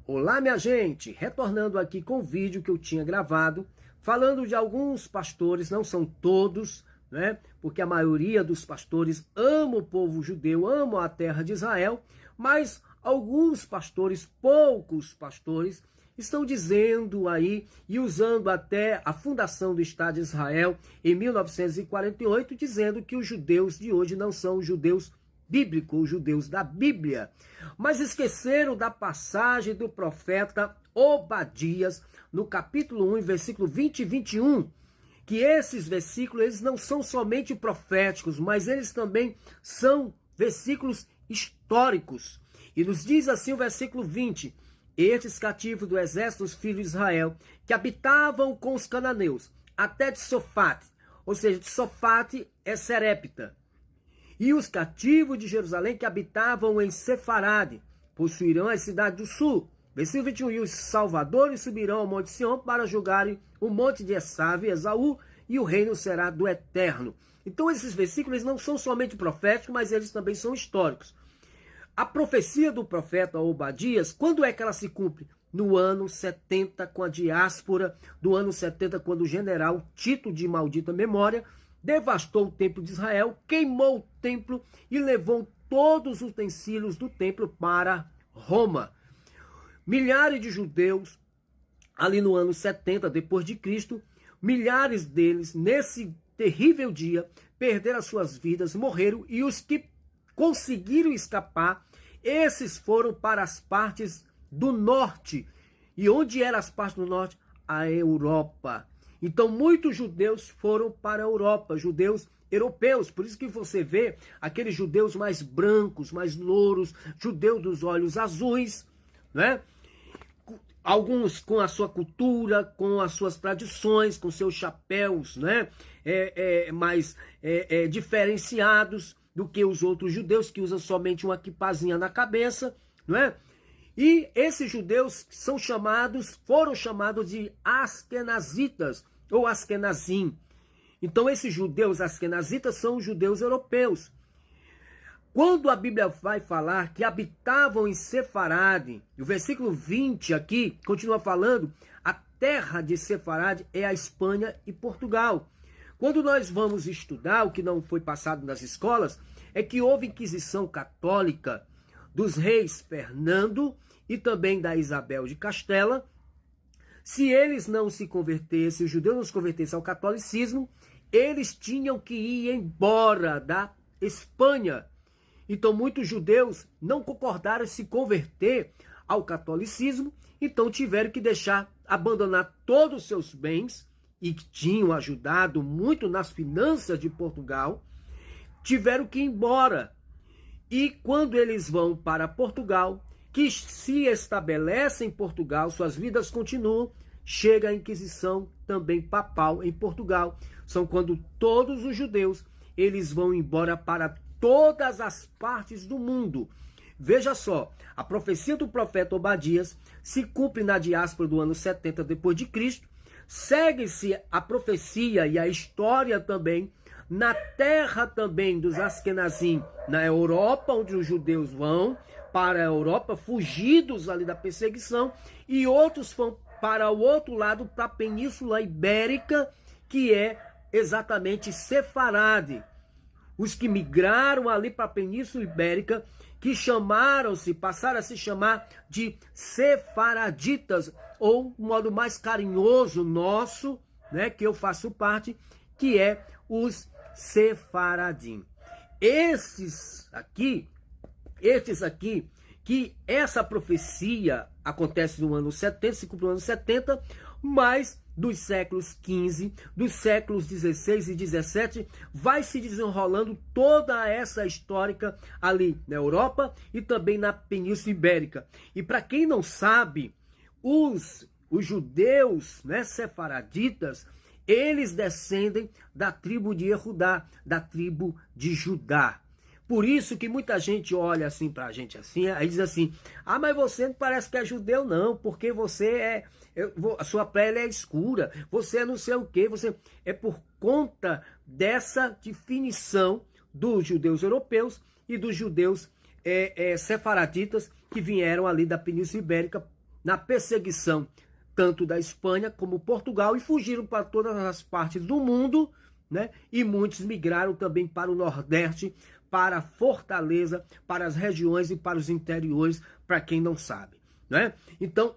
Olá, minha gente! Retornando aqui com o vídeo que eu tinha gravado, falando de alguns pastores, não são todos, né? Porque a maioria dos pastores ama o povo judeu, ama a terra de Israel, mas alguns pastores, poucos pastores, estão dizendo aí e usando até a fundação do Estado de Israel em 1948, dizendo que os judeus de hoje não são os judeus bíblicos, os judeus da Bíblia, mas esqueceram da passagem do profeta Obadias, no capítulo 1, versículo 20 e 21, que esses versículos eles não são somente proféticos, mas eles também são versículos históricos. E nos diz assim o versículo 20: estes cativos do exército dos filhos de Israel, que habitavam com os cananeus, até de Sofate, ou seja, de Sofate é Serepta, e os cativos de Jerusalém que habitavam em Sefarade possuirão a cidade do sul. Versículo 21. E os salvadores subirão ao monte Sião para julgarem o monte de Esav e Esaú, e o reino será do Eterno. Então esses versículos não são somente proféticos, mas eles também são históricos. A profecia do profeta Obadias, quando é que ela se cumpre? No ano 70, com a diáspora do ano 70, quando o general Tito, de maldita memória, devastou o templo de Israel, queimou o templo e levou todos os utensílios do templo para Roma. Milhares de judeus, ali no ano 70 depois de Cristo, milhares deles, nesse terrível dia, perderam as suas vidas, morreram, e os que conseguiram escapar, esses foram para as partes do norte. E onde eram as partes do norte? A Europa. Então muitos judeus foram para a Europa, judeus europeus. Por isso que você vê aqueles judeus mais brancos, mais louros, judeus dos olhos azuis, né? Alguns com a sua cultura, com as suas tradições, com seus chapéus, né? Mais diferenciados do que os outros judeus, que usam somente uma quipazinha na cabeça, não é? E esses judeus foram chamados de askenazitas, ou askenazim. Então esses judeus askenazitas são os judeus europeus. Quando a Bíblia vai falar que habitavam em Sefarade, o versículo 20 aqui continua falando, a terra de Sefarade é a Espanha e Portugal. Quando nós vamos estudar, o que não foi passado nas escolas, é que houve inquisição católica dos reis Fernando e também da Isabel de Castela. Se eles não se convertessem, os judeus não se convertessem ao catolicismo, eles tinham que ir embora da Espanha. Então muitos judeus não concordaram em se converter ao catolicismo, então tiveram que abandonar todos os seus bens, e que tinham ajudado muito nas finanças de Portugal, tiveram que ir embora. E quando eles vão para Portugal, que se estabelece em Portugal, suas vidas continuam, chega a Inquisição também papal em Portugal. São quando todos os judeus eles vão embora para todas as partes do mundo. Veja só, a profecia do profeta Obadias se cumpre na diáspora do ano 70 depois de Cristo. Segue-se a profecia e a história também na terra também dos Askenazim, na Europa, onde os judeus vão para a Europa, fugidos ali da perseguição, e outros vão para o outro lado, para a Península Ibérica, que é exatamente Sefarade. Os que migraram ali para a Península Ibérica, que passaram a se chamar de sefaraditas, ou um modo mais carinhoso nosso, né, que eu faço parte, que é os sefaradim. Estes aqui, que essa profecia acontece no ano 70, se cumpre no ano 70, mas dos séculos XV, dos séculos XVI e XVII, vai se desenrolando toda essa histórica ali na Europa e também na Península Ibérica. E para quem não sabe, os judeus, né, sefaraditas, eles descendem da tribo de Judá, da tribo de Judá. Por isso que muita gente olha assim pra gente assim, aí diz assim: ah, mas você não parece que é judeu não, porque você a sua pele é escura, você é não sei o que, é por conta dessa definição dos judeus europeus e dos judeus sefaraditas que vieram ali da Península Ibérica na perseguição tanto da Espanha como Portugal e fugiram para todas as partes do mundo, né? E muitos migraram também para o Nordeste, para Fortaleza, para as regiões e para os interiores, para quem não sabe, né? Então,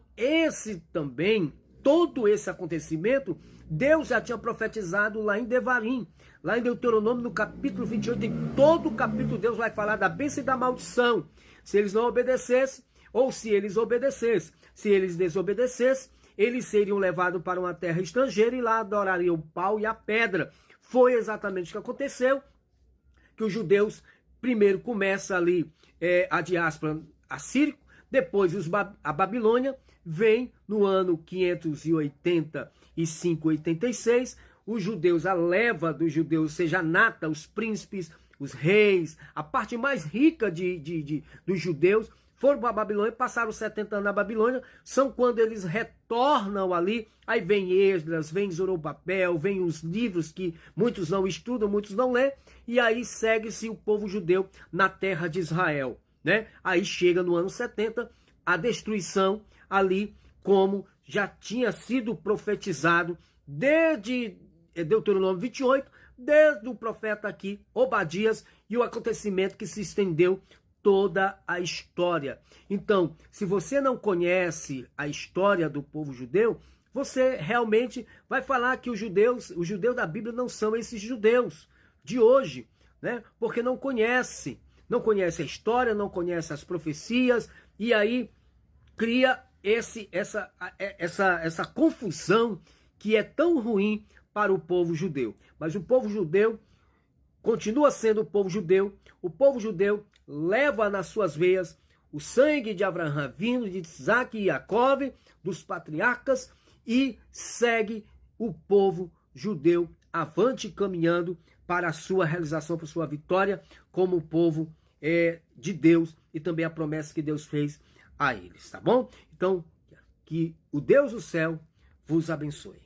todo esse acontecimento, Deus já tinha profetizado lá em Devarim, lá em Deuteronômio, no capítulo 28, em todo o capítulo Deus vai falar da bênção e da maldição, se eles não obedecessem ou se eles obedecessem. Se eles desobedecessem, eles seriam levados para uma terra estrangeira e lá adorariam o pau e a pedra. Foi exatamente o que aconteceu, que os judeus primeiro começa ali a diáspora assíria, depois a Babilônia, vem no ano 585, 86, os judeus, a leva dos judeus, ou seja, a nata, os príncipes, os reis, a parte mais rica dos judeus, foram para a Babilônia, passaram 70 anos na Babilônia, são quando eles retornam ali, aí vem Esdras, vem Zorobabel, vem os livros que muitos não estudam, muitos não lêem, e aí segue-se o povo judeu na terra de Israel, né? Aí chega no ano 70, a destruição ali, como já tinha sido profetizado desde Deuteronômio 28, desde o profeta aqui, Obadias, e o acontecimento que se estendeu toda a história. Então, se você não conhece a história do povo judeu, você realmente vai falar que os judeus da Bíblia não são esses judeus de hoje, né? Porque não conhece a história, não conhece as profecias, e aí cria essa confusão que é tão ruim para o povo judeu. Mas o povo judeu continua sendo o povo judeu leva nas suas veias o sangue de Abraão, vindo de Isaac e Jacó, dos patriarcas, e segue o povo judeu avante, caminhando para a sua realização, para a sua vitória, como o povo de Deus, e também a promessa que Deus fez a eles, tá bom? Então, que o Deus do céu vos abençoe.